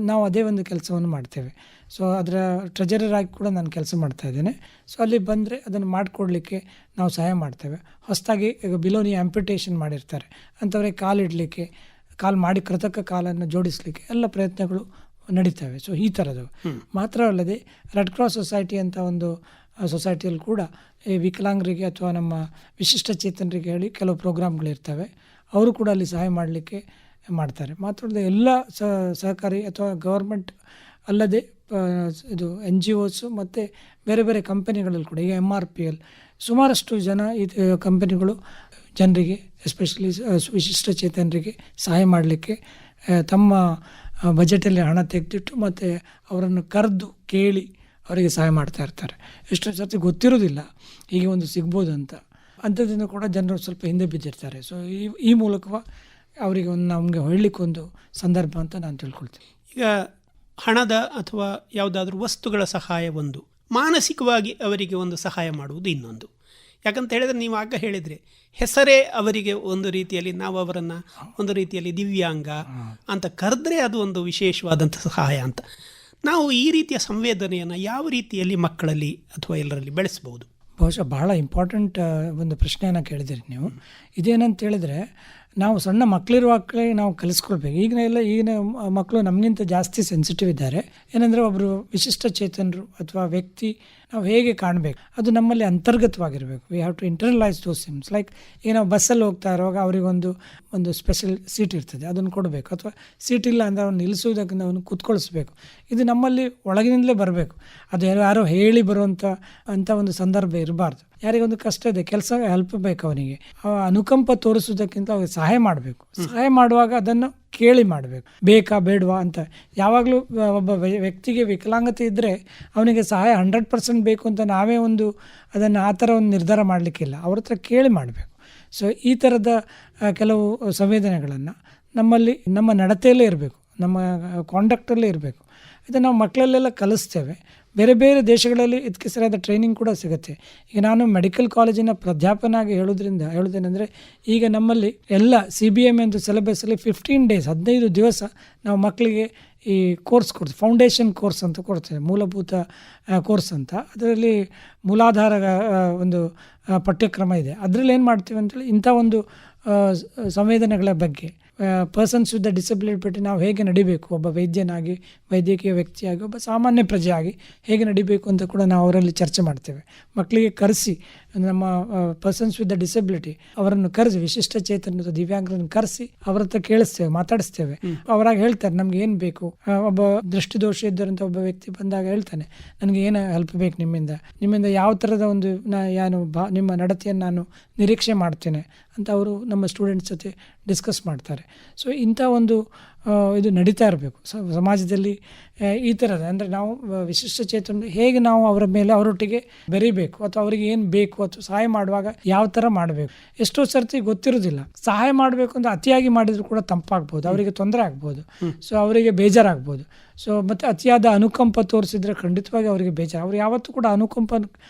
ನಾವು ಅದೇ ಒಂದು ಕೆಲಸವನ್ನು ಮಾಡ್ತೇವೆ. ಸೊ ಅದರ ಟ್ರೆಜರರ್ ಆಗಿ ಕೂಡ ನಾನು ಕೆಲಸ ಮಾಡ್ತಾ ಇದ್ದೇನೆ. ಸೊ ಅಲ್ಲಿ ಬಂದರೆ ಅದನ್ನು ಮಾಡಿಕೊಡ್ಲಿಕ್ಕೆ ನಾವು ಸಹಾಯ ಮಾಡ್ತೇವೆ. ಹೊಸದಾಗಿ ಈಗ ಬಿಲೋನಿ ಆಂಪಿಟೇಷನ್ ಮಾಡಿರ್ತಾರೆ ಅಂಥವ್ರಿಗೆ ಕಾಲಿಡಲಿಕ್ಕೆ, ಮಾಡಿ ಕೃತಕ ಕಾಲನ್ನು ಜೋಡಿಸಲಿಕ್ಕೆ ಎಲ್ಲ ಪ್ರಯತ್ನಗಳು ನಡೀತವೆ. ಸೊ ಈ ಥರದ್ದು ಮಾತ್ರ ಅಲ್ಲದೆ ರೆಡ್ ಕ್ರಾಸ್ ಸೊಸೈಟಿ ಅಂತ ಒಂದು ಸೊಸೈಟಿಯಲ್ಲಿ ಕೂಡ ಈ ವಿಕಲಾಂಗರಿಗೆ ಅಥವಾ ನಮ್ಮ ವಿಶಿಷ್ಟ ಚೇತನರಿಗೆ ಹೇಳಿ ಕೆಲವು ಪ್ರೋಗ್ರಾಮ್ಗಳಿರ್ತವೆ. ಅವರು ಕೂಡ ಅಲ್ಲಿ ಸಹಾಯ ಮಾಡಲಿಕ್ಕೆ ಮಾಡ್ತಾರೆ. ಮಾತ್ರ ಅಲ್ಲದೆ ಎಲ್ಲ ಸಹಕಾರಿ ಅಥವಾ ಗೌರ್ಮೆಂಟ್ ಅಲ್ಲದೆ ಇದು NGOs ಮತ್ತು ಬೇರೆ ಬೇರೆ ಕಂಪನಿಗಳಲ್ಲಿ ಕೂಡ ಈಗ MRPL ಸುಮಾರಷ್ಟು ಕಂಪನಿಗಳು ಜನರಿಗೆ ಎಸ್ಪೆಷಲಿ ವಿಶಿಷ್ಟ ಚೇತನರಿಗೆ ಸಹಾಯ ಮಾಡಲಿಕ್ಕೆ ತಮ್ಮ ಬಜೆಟಲ್ಲಿ ಹಣ ತೆಗೆದಿಟ್ಟು ಮತ್ತು ಅವರನ್ನು ಕರೆದು ಕೇಳಿ ಅವರಿಗೆ ಸಹಾಯ ಮಾಡ್ತಾ ಇರ್ತಾರೆ. ಎಷ್ಟೋ ಸರ್ತಿ ಗೊತ್ತಿರೋದಿಲ್ಲ ಹೀಗೆ ಒಂದು ಸಿಗ್ಬೋದು ಅಂತ, ಅಂಥದ್ರಿಂದ ಕೂಡ ಜನರು ಸ್ವಲ್ಪ ಹಿಂದೆ ಬಿದ್ದಿರ್ತಾರೆ. ಸೊ ಈ ಮೂಲಕ ಅವರಿಗೆ ನಮಗೆ ಹೇಳಲಿಕ್ಕೊಂದು ಸಂದರ್ಭ ಅಂತ ನಾನು ತಿಳ್ಕೊಳ್ತೀನಿ. ಈಗ ಹಣದ ಅಥವಾ ಯಾವುದಾದ್ರೂ ವಸ್ತುಗಳ ಸಹಾಯ ಒಂದು, ಮಾನಸಿಕವಾಗಿ ಅವರಿಗೆ ಒಂದು ಸಹಾಯ ಮಾಡುವುದು ಇನ್ನೊಂದು. ಯಾಕಂತ ಹೇಳಿದರೆ ನೀವು ಆಗ ಹೇಳಿದರೆ ಹೆಸರೇ ಅವರಿಗೆ ಒಂದು ರೀತಿಯಲ್ಲಿ ನಾವು ಅವರನ್ನು ಒಂದು ರೀತಿಯಲ್ಲಿ ದಿವ್ಯಾಂಗ ಅಂತ ಕರೆದ್ರೆ ಅದು ಒಂದು ವಿಶೇಷವಾದಂಥ ಸಹಾಯ ಅಂತ. ನಾವು ಈ ರೀತಿಯ ಸಂವೇದನೆಯನ್ನು ಯಾವ ರೀತಿಯಲ್ಲಿ ಮಕ್ಕಳಲ್ಲಿ ಅಥವಾ ಎಲ್ಲರಲ್ಲಿ ಬೆಳೆಸ್ಬೋದು? ಬಹುಶಃ ಬಹಳ ಇಂಪಾರ್ಟೆಂಟ್ ಒಂದು ಪ್ರಶ್ನೆಯನ್ನು ಕೇಳಿದಿರಿ ನೀವು. ಇದೇನಂತ ಹೇಳಿದರೆ, ನಾವು ಸಣ್ಣ ಮಕ್ಕಳಿರುವಾಗಲೇ ನಾವು ಕಲಿಸ್ಕೊಳ್ಬೇಕು. ಈಗಿನ ಮಕ್ಕಳು ನಮಗಿಂತ ಜಾಸ್ತಿ ಸೆನ್ಸಿಟಿವ್ ಇದ್ದಾರೆ. ಏನಂದರೆ ಒಬ್ಬರು ವಿಶಿಷ್ಟ ಚೇತನರು ಅಥವಾ ವ್ಯಕ್ತಿ ನಾವು ಹೇಗೆ ಕಾಣಬೇಕು ಅದು ನಮ್ಮಲ್ಲಿ ಅಂತರ್ಗತವಾಗಿರಬೇಕು. We have to internalise those things. Like ಈಗ ನಾವು ಬಸ್ಸಲ್ಲಿ ಹೋಗ್ತಾ ಇರುವಾಗ ಅವರಿಗೊಂದು ಸ್ಪೆಷಲ್ ಸೀಟ್ ಇರ್ತದೆ, ಅದನ್ನು ಕೊಡಬೇಕು. ಅಥವಾ ಸೀಟ್ ಇಲ್ಲ ಅಂದರೆ ಅವ್ನು ನಿಲ್ಲಿಸೋದಕ್ಕೆ ಅವನು ಕೂತ್ಕೊಳಿಸ್ಬೇಕು. ಇದು ನಮ್ಮಲ್ಲಿ ಒಳಗಿನಿಂದಲೇ ಬರಬೇಕು. ಅದು ಯಾರೋ ಹೇಳಿ ಬರುವಂಥ ಒಂದು ಸಂದರ್ಭ ಇರಬಾರ್ದು. ಯಾರಿಗೊಂದು ಕಷ್ಟ ಇದೆ, ಕೆಲಸ ಹೆಲ್ಪ್ ಬೇಕು, ಅವನಿಗೆ ಅನುಕಂಪ ತೋರಿಸೋದಕ್ಕಿಂತ ಅವ್ರಿಗೆ ಸಹಾಯ ಮಾಡಬೇಕು. ಸಹಾಯ ಮಾಡುವಾಗ ಅದನ್ನು ಕೇಳಿ ಮಾಡಬೇಕು, ಬೇಕಾ ಬೇಡವಾ ಅಂತ. ಯಾವಾಗಲೂ ಒಬ್ಬ ವ್ಯಕ್ತಿಗೆ ವಿಕಲಾಂಗತೆ ಇದ್ದರೆ ಅವನಿಗೆ ಸಹಾಯ 100% ಬೇಕು ಅಂತ ನಾವೇ ಅದನ್ನು ಆ ಥರ ಒಂದು ನಿರ್ಧಾರ ಮಾಡಲಿಕ್ಕಿಲ್ಲ, ಅವ್ರ ಹತ್ರ ಕೇಳಿ ಮಾಡಬೇಕು. ಸೊ ಈ ಥರದ ಕೆಲವು ಸಂವೇದನೆಗಳನ್ನು ನಮ್ಮಲ್ಲಿ ನಮ್ಮ ನಡತೆಯಲ್ಲೇ ಇರಬೇಕು, ನಮ್ಮ ಕಾಂಡಕ್ಟಲ್ಲೇ ಇರಬೇಕು. ಇದನ್ನು ನಾವು ಮಕ್ಕಳಲ್ಲೆಲ್ಲ ಕಲಿಸ್ತೇವೆ. ಬೇರೆ ಬೇರೆ ದೇಶಗಳಲ್ಲಿ ಇದಕ್ಕೆ ಸರಿಯಾದ ಟ್ರೈನಿಂಗ್ ಕೂಡ ಸಿಗುತ್ತೆ. ಈಗ ನಾನು ಮೆಡಿಕಲ್ ಕಾಲೇಜಿನ ಪ್ರಾಧ್ಯಾಪನಾಗಿ ಹೇಳೋದೇನೆಂದರೆ, ಈಗ ನಮ್ಮಲ್ಲಿ ಎಲ್ಲ CBM ಎಂದು ಸಿಲೆಬಸ್ಸಲ್ಲಿ 15 days 15 ದಿವಸ ನಾವು ಮಕ್ಕಳಿಗೆ ಈ ಕೋರ್ಸ್ ಕೊಡ್ತೀವಿ. ಫೌಂಡೇಶನ್ ಕೋರ್ಸ್ ಅಂತ ಕೊಡ್ತೇವೆ, ಮೂಲಭೂತ ಕೋರ್ಸ್ ಅಂತ. ಅದರಲ್ಲಿ ಮೂಲಾಧಾರ ಒಂದು ಪಠ್ಯಕ್ರಮ ಇದೆ. ಅದರಲ್ಲಿ ಏನು ಮಾಡ್ತೀವಿ ಅಂತೇಳಿ ಇಂಥ ಒಂದು ಸಂವೇದನೆಗಳ ಬಗ್ಗೆ, ಪರ್ಸನ್ಸ್ ವಿತ್ ದ ಡಿಸಬಿಲಿಟಿ ನಾವು ಹೇಗೆ ನಡಿಬೇಕು, ಒಬ್ಬ ವೈದ್ಯನಾಗಿ, ವೈದ್ಯಕೀಯ ವ್ಯಕ್ತಿಯಾಗಿ, ಒಬ್ಬ ಸಾಮಾನ್ಯ ಪ್ರಜೆಯಾಗಿ ಹೇಗೆ ನಡಿಬೇಕು ಅಂತ ಕೂಡ ನಾವು ಅವರಲ್ಲಿ ಚರ್ಚೆ ಮಾಡ್ತೇವೆ. ಮಕ್ಕಳಿಗೆ ಕರೆಸಿ, ನಮ್ಮ ಪರ್ಸನ್ಸ್ ವಿತ್ ದ ಡಿಸಬಿಲಿಟಿ ಅವರನ್ನು ಕರೆಸಿ, ವಿಶಿಷ್ಟ ಚೇತನ ದಿವ್ಯಾಂಗರನ್ನು ಕರೆಸಿ ಅವ್ರ ಹತ್ರ ಕೇಳಿಸ್ತೇವೆ, ಮಾತಾಡಿಸ್ತೇವೆ. ಅವರಾಗ ಹೇಳ್ತಾರೆ ನಮ್ಗೆ ಏನು ಬೇಕು. ಒಬ್ಬ ದೃಷ್ಟಿದೋಷ ಇದ್ದರಂಥ ಒಬ್ಬ ವ್ಯಕ್ತಿ ಬಂದಾಗ ಹೇಳ್ತಾನೆ, ನನಗೆ ಏನು ಹೆಲ್ಪ್ ಬೇಕು ನಿಮ್ಮಿಂದ ಯಾವ ಥರದ ಒಂದು ನಿಮ್ಮ ನಡತೆಯನ್ನು ನಾನು ನಿರೀಕ್ಷೆ ಮಾಡ್ತೇನೆ ಅಂತ ಅವರು ನಮ್ಮ ಸ್ಟೂಡೆಂಟ್ಸ್ ಜೊತೆ ಡಿಸ್ಕಸ್ ಮಾಡ್ತಾರೆ. ಸೊ ಇಂಥ ಒಂದು ಇದು ನಡೀತಾ ಇರಬೇಕು. ಸಮಾಜದಲ್ಲಿ ಈ ಥರದ ಅಂದರೆ ನಾವು ವಿಶಿಷ್ಟ ಚೇತನ ಹೇಗೆ ನಾವು ಅವರ ಮೇಲೆ ಅವರೊಟ್ಟಿಗೆ ಬೆರೀಬೇಕು ಅಥವಾ ಅವರಿಗೆ ಏನು ಬೇಕು ಅಥವಾ ಸಹಾಯ ಮಾಡುವಾಗ ಯಾವ ಥರ ಮಾಡಬೇಕು. ಎಷ್ಟೋ ಸರ್ತಿ ಗೊತ್ತಿರೋದಿಲ್ಲ, ಸಹಾಯ ಮಾಡಬೇಕು ಅಂತ ಅತಿಯಾಗಿ ಮಾಡಿದರೂ ಕೂಡ ತಪ್ಪಾಗ್ಬೋದು, ಅವರಿಗೆ ತೊಂದರೆ ಆಗ್ಬೋದು, ಸೊ ಅವರಿಗೆ ಬೇಜಾರಾಗ್ಬೋದು. ಸೊ ಮತ್ತು ಅತಿಯಾದ ಅನುಕಂಪ ತೋರಿಸಿದ್ರೆ ಖಂಡಿತವಾಗಿ ಅವರಿಗೆ ಬೇಜಾರು. ಅವ್ರು ಯಾವತ್ತೂ ಕೂಡ ಅನುಕಂಪ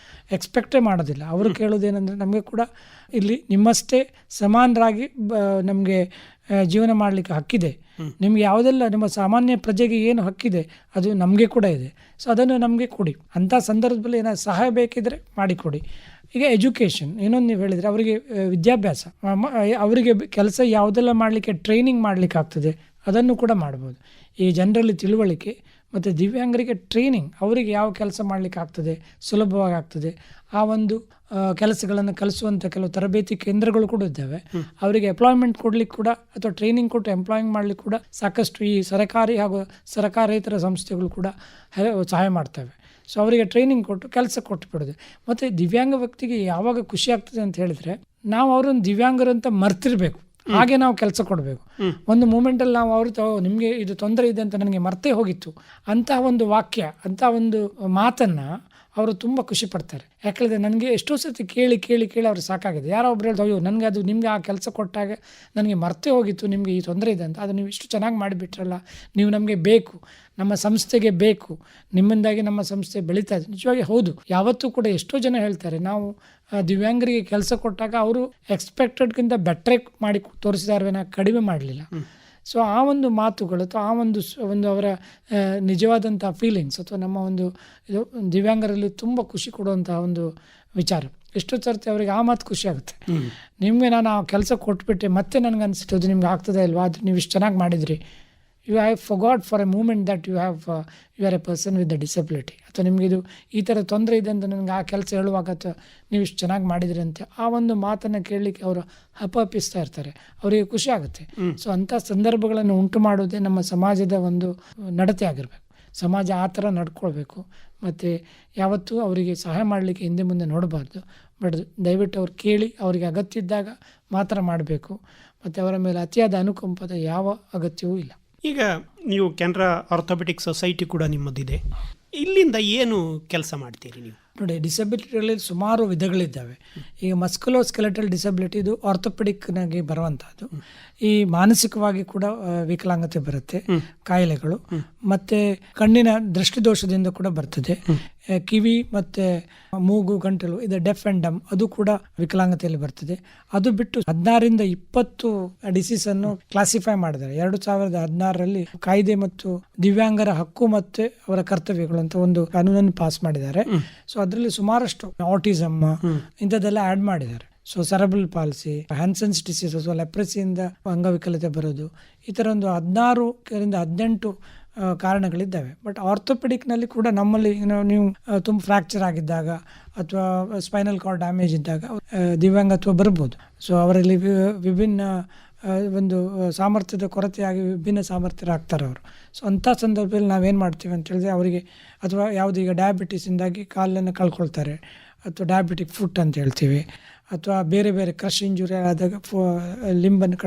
ಎಕ್ಸ್ಪೆಕ್ಟೇ ಮಾಡೋದಿಲ್ಲ. ಅವರು ಕೇಳೋದೇನೆಂದರೆ ನಮಗೆ ಕೂಡ ಇಲ್ಲಿ ನಿಮ್ಮಷ್ಟೇ ಸಮಾನರಾಗಿ ನಮಗೆ ಜೀವನ ಮಾಡಲಿಕ್ಕೆ ಹಕ್ಕಿದೆ, ನಿಮ್ಗೆ ಯಾವುದೆಲ್ಲ ನಿಮ್ಮ ಸಾಮಾನ್ಯ ಪ್ರಜೆಗೆ ಏನು ಹಕ್ಕಿದೆ ಅದು ನಮಗೆ ಕೂಡ ಇದೆ, ಸೊ ಅದನ್ನು ನಮಗೆ ಕೊಡಿ. ಅಂಥ ಸಂದರ್ಭದಲ್ಲಿ ಏನಾದ್ರು ಸಹಾಯ ಬೇಕಿದ್ರೆ ಮಾಡಿಕೊಡಿ. ಈಗ ಎಜುಕೇಷನ್ ಇನ್ನೊಂದು ನೀವು ಹೇಳಿದರೆ ಅವರಿಗೆ ವಿದ್ಯಾಭ್ಯಾಸ, ಅವರಿಗೆ ಕೆಲಸ ಯಾವುದೆಲ್ಲ ಮಾಡಲಿಕ್ಕೆ ಟ್ರೈನಿಂಗ್ ಮಾಡಲಿಕ್ಕೆ ಆಗ್ತದೆ ಅದನ್ನು ಕೂಡ ಮಾಡ್ಬೋದು. ಈ ಜನರಲ್ಲಿ ತಿಳುವಳಿಕೆ ಮತ್ತು ದಿವ್ಯಾಂಗರಿಗೆ ಟ್ರೈನಿಂಗ್, ಅವರಿಗೆ ಯಾವ ಕೆಲಸ ಮಾಡಲಿಕ್ಕೆ ಆಗ್ತದೆ, ಸುಲಭವಾಗಿ ಆಗ್ತದೆ, ಆ ಒಂದು ಕೆಲಸಗಳನ್ನು ಕಲಿಸುವಂಥ ಕೆಲವು ತರಬೇತಿ ಕೇಂದ್ರಗಳು ಕೂಡ ಇದ್ದಾವೆ. ಅವರಿಗೆ ಎಂಪ್ಲಾಯ್ಮೆಂಟ್ ಕೊಡ್ಲಿಕ್ಕೆ ಕೂಡ ಅಥವಾ ಟ್ರೈನಿಂಗ್ ಕೊಟ್ಟು ಎಂಪ್ಲಾಯಿಂಗ್ ಮಾಡಲಿಕ್ಕೆ ಕೂಡ ಸಾಕಷ್ಟು ಈ ಸರ್ಕಾರಿ ಹಾಗೂ ಸರ್ಕಾರೇತರ ಸಂಸ್ಥೆಗಳು ಕೂಡ ಸಹಾಯ ಮಾಡ್ತವೆ. ಸೊ ಅವರಿಗೆ ಟ್ರೈನಿಂಗ್ ಕೊಟ್ಟು ಕೆಲಸ ಕೊಟ್ಟು ಬಿಡೋದು. ಮತ್ತು ದಿವ್ಯಾಂಗ ವ್ಯಕ್ತಿಗೆ ಯಾವಾಗ ಖುಷಿ ಆಗ್ತದೆ ಅಂತ ಹೇಳಿದರೆ ನಾವು ಅವರನ್ನು ದಿವ್ಯಾಂಗರು ಅಂತ ಮರ್ತಿರ್ಬೇಕು, ಹಾಗೆ ನಾವು ಕೆಲಸ ಕೊಡಬೇಕು. ಒಂದು ಮೂಮೆಂಟಲ್ಲಿ ನಾವು ಅವ್ರ ನಿಮಗೆ ಇದು ತೊಂದರೆ ಇದೆ ಅಂತ ನನಗೆ ಮರ್ತೇ ಹೋಗಿತ್ತು ಅಂತಹ ಒಂದು ವಾಕ್ಯ, ಅಂಥ ಒಂದು ಮಾತನ್ನು ಅವರು ತುಂಬ ಖುಷಿ ಪಡ್ತಾರೆ. ಯಾಕಂದರೆ ನನಗೆ ಎಷ್ಟೋ ಸರ್ತಿ ಕೇಳಿ ಕೇಳಿ ಕೇಳಿ ಅವ್ರಿಗೆ ಸಾಕಾಗಿದೆ. ಯಾರೋ ಒಬ್ರು ಹೇಳ್ತಾ ಅಯ್ಯೋ ನನಗೆ ಅದು ನಿಮಗೆ ಆ ಕೆಲಸ ಕೊಟ್ಟಾಗ ನನಗೆ ಮರ್ತೇ ಹೋಗಿತ್ತು, ನಿಮಗೆ ಈ ತೊಂದರೆ ಇದೆ ಅಂತ, ಅದು ನೀವು ಇಷ್ಟು ಚೆನ್ನಾಗಿ ಮಾಡಿಬಿಟ್ರಲ್ಲ, ನೀವು ನಮಗೆ ಬೇಕು, ನಮ್ಮ ಸಂಸ್ಥೆಗೆ ಬೇಕು, ನಿಮ್ಮಿಂದಾಗಿ ನಮ್ಮ ಸಂಸ್ಥೆ ಬೆಳೀತಾ ಇದೆ. ನಿಜವಾಗಿ ಹೌದು, ಯಾವತ್ತೂ ಕೂಡ ಎಷ್ಟೋ ಜನ ಹೇಳ್ತಾರೆ ನಾವು ದಿವ್ಯಾಂಗರಿಗೆ ಕೆಲಸ ಕೊಟ್ಟಾಗ ಅವರು ಎಕ್ಸ್ಪೆಕ್ಟೆಡ್ಗಿಂತ ಬೆಟ್ರೆ ಮಾಡಿ ತೋರಿಸಿದಾರೆ, ಕಡಿಮೆ ಮಾಡಲಿಲ್ಲ. ಸೊ ಆ ಒಂದು ಮಾತುಗಳು ಅಥವಾ ಆ ಒಂದು ಅವರ ನಿಜವಾದಂಥ ಫೀಲಿಂಗ್ಸ್ ಅಥವಾ ನಮ್ಮ ಒಂದು ಇದು ದಿವ್ಯಾಂಗರಲ್ಲಿ ತುಂಬ ಖುಷಿ ಕೊಡುವಂಥ ಒಂದು ವಿಚಾರ. ಎಷ್ಟೋ ಸರ್ತಿ ಅವರಿಗೆ ಆ ಮಾತು ಖುಷಿ ಆಗುತ್ತೆ. ನಿಮಗೆ ನಾನು ಆ ಕೆಲಸ ಕೊಟ್ಬಿಟ್ಟೆ ಮತ್ತೆ ನನಗೆ ಅನಿಸಿತ್ತು ಅದು ನಿಮ್ಗೆ ಆಗ್ತದೆ ಇಲ್ವಾ, ಅದು ನೀವು ಇಷ್ಟು ಚೆನ್ನಾಗಿ ಮಾಡಿದ್ರಿ, you have forgot for a moment that you are a person with the disability, ಅಥವಾ ನಿಮಗೆ ಇದು ಈ ಥರ ತೊಂದರೆ ಇದೆ ಅಂತ ನನಗೆ ಆ ಕೆಲಸ ಹೇಳುವಾಗ ಅಥವಾ ನೀವು ಇಷ್ಟು ಚೆನ್ನಾಗಿ ಮಾಡಿದ್ರಿ ಅಂತ ಆ ಒಂದು ಮಾತನ್ನು ಕೇಳಲಿಕ್ಕೆ ಅವರು ಹಪ್ಪಹಪ್ಪಿಸ್ತಾ ಇರ್ತಾರೆ, ಅವರಿಗೆ ಖುಷಿ ಆಗುತ್ತೆ. ಸೊ ಅಂಥ ಸಂದರ್ಭಗಳನ್ನು ಉಂಟು ಮಾಡೋದೇ ನಮ್ಮ ಸಮಾಜದ ಒಂದು ನಡತೆ ಆಗಿರಬೇಕು. ಸಮಾಜ ಆ ಥರ ನಡ್ಕೊಳ್ಬೇಕು. ಮತ್ತು ಯಾವತ್ತೂ ಅವರಿಗೆ ಸಹಾಯ ಮಾಡಲಿಕ್ಕೆ ಹಿಂದೆ ಮುಂದೆ ನೋಡಬಾರ್ದು. ಬಟ್ ದಯವಿಟ್ಟು ಅವ್ರು ಕೇಳಿ ಅವರಿಗೆ ಅಗತ್ಯ ಇದ್ದಾಗ ಮಾತ್ರ ಮಾಡಬೇಕು. ಮತ್ತು ಅವರ ಮೇಲೆ ಅತಿಯಾದ ಅನುಕಂಪದ ಯಾವ ಅಗತ್ಯವೂ ಇಲ್ಲ. ಈಗ ನೀವು ಕೆನರಾ ಆರ್ಥೋಪೆಟಿಕ್ ಸೊಸೈಟಿ ಕೂಡ ನಿಮ್ಮದಿದೆ, ಇಲ್ಲಿಂದ ಏನು ಕೆಲಸ ಮಾಡ್ತೀರಿ ನೀವು? ನೋಡಿ, ಡಿಸಬಿಲಿಟಿಗಳಲ್ಲಿ ಸುಮಾರು ವಿಧಗಳಿದ್ದಾವೆ. ಈಗ ಮಸ್ಕುಲೋಸ್ಕೆಲೆಟಲ್ ಡಿಸಬಿಲಿಟಿ ಇದು ಆರ್ಥೋಪೆಡಿಕ್ನಾಗಿ ಬರುವಂಥದ್ದು. ಈ ಮಾನಸಿಕವಾಗಿ ಕೂಡ ವಿಕಲಾಂಗತೆ ಬರುತ್ತೆ, ಕಾಯಿಲೆಗಳು. ಮತ್ತು ಕಣ್ಣಿನ ದೃಷ್ಟಿದೋಷದಿಂದ ಕೂಡ ಬರ್ತದೆ. ಕಿವಿ ಮತ್ತು ಮೂಗು, ಗಂಟಲು, ಇದು ಡೆಫ್ ಆ್ಯಂಡ್ ಡಮ್, ಅದು ಕೂಡ ವಿಕಲಾಂಗತೆಯಲ್ಲಿ ಬರ್ತದೆ. ಅದು ಬಿಟ್ಟು 16ರಿಂದ 20 ಡಿಸೀಸನ್ನು ಕ್ಲಾಸಿಫೈ ಮಾಡಿದ್ದಾರೆ 2016ರಲ್ಲಿ. ಕಾಯ್ದೆ ಮತ್ತು ದಿವ್ಯಾಂಗರ ಹಕ್ಕು ಮತ್ತು ಅವರ ಕರ್ತವ್ಯಗಳು ಅಂತ ಒಂದು ಕಾನೂನನ್ನು ಪಾಸ್ ಮಾಡಿದ್ದಾರೆ. ಸೊ ಅದರಲ್ಲಿ ಸುಮಾರಷ್ಟು ಆಟಿಸಮ್ ಇಂಥದ್ದೆಲ್ಲ ಆ್ಯಡ್ ಮಾಡಿದ್ದಾರೆ. ಸೊ ಸೆರೆಬ್ರಲ್ ಪಾಲ್ಸಿ, ಹ್ಯಾನ್ಸನ್ಸ್ ಡಿಸೀಸ್ ಅಥವಾ ಲೆಪ್ರಸಿಯಿಂದ ಅಂಗವಿಕಲತೆ ಬರೋದು, ಈ ಥರ ಒಂದು 16ರಿಂದ 18 ಕಾರಣಗಳಿದ್ದಾವೆ. ಬಟ್ ಆರ್ಥೋಪೆಡಿಕ್ನಲ್ಲಿ ಕೂಡ ನಮ್ಮಲ್ಲಿ ನೀವು ತುಂಬ ಫ್ರ್ಯಾಕ್ಚರ್ ಆಗಿದ್ದಾಗ ಅಥವಾ ಸ್ಪೈನಲ್ ಕಾರ್ಡ್ ಡ್ಯಾಮೇಜ್ ಇದ್ದಾಗ ದಿವ್ಯಾಂಗತ್ವ ಬರ್ಬೋದು. ಸೊ ಅವರಲ್ಲಿ ವಿಭಿನ್ನ ಒಂದು ಸಾಮರ್ಥ್ಯದ ಕೊರತೆಯಾಗಿ ವಿಭಿನ್ನ ಸಾಮರ್ಥ್ಯರಾಗ್ತಾರೆ ಅವರು. ಸೊ ಅಂಥ ಸಂದರ್ಭದಲ್ಲಿ ನಾವೇನು ಮಾಡ್ತೀವಿ ಅಂತ ಹೇಳಿದ್ರೆ ಅವರಿಗೆ, ಅಥವಾ ಯಾವುದು ಈಗ ಡಯಾಬಿಟಿಸಿಂದಾಗಿ ಕಾಲನ್ನು ಕಳ್ಕೊಳ್ತಾರೆ ಅಥವಾ ಡಯಾಬಿಟಿಕ್ ಫುಟ್ ಅಂತ ಹೇಳ್ತೀವಿ, ಅಥವಾ ಬೇರೆ ಬೇರೆ ಕ್ರಶ್ ಇಂಜುರಿ ಆದಾಗ ಲಿಂಬನ್ನು